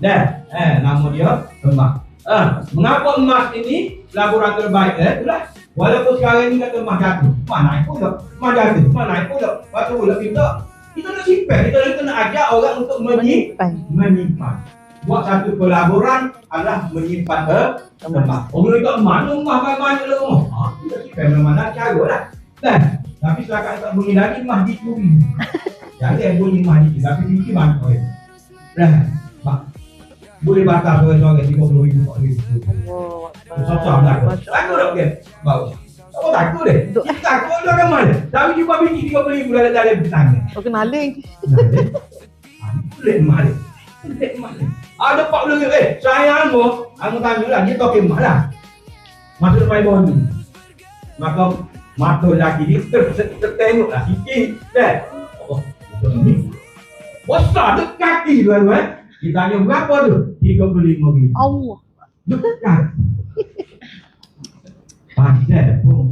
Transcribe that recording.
Dan nama dia emas. Mengapa emas ini laboratorium terbaik? Itulah. Walaupun sekarang ni kata emas jatuh, emas naik pula, emas jatuh, emas naik pula. Lepas tu pula kita nak simpan, kita nak ajak orang untuk menyimpan. Buat satu pelaburan adalah menyimpan emas. Orang kata emas banyak lah rumah. Kita simpan mana cara lah. Dan tapi setakat tak bunyi lagi emas dicuri. Jangan bunyi emas dicuri, tapi fikir banyak. Boleh bakar sore-sore RM30,000 Susah lah. Takut tak dia? Bagus. Apa takut dia? Takut dia kan mana? Tapi jumpa biji RM30,000 dalam petang. Okey maling. Boleh maling. Ada RM40,000. Sayang mo, aku tanya lah, dia tahu kemat lah. Masuk main bondi. Maka mata lelaki dia tertengok lah sikit. Oh, ini besar tu kaki tuan-tuan. Kita tanya berapa tu? RM35,000. Allah. Dekat. Pandai pun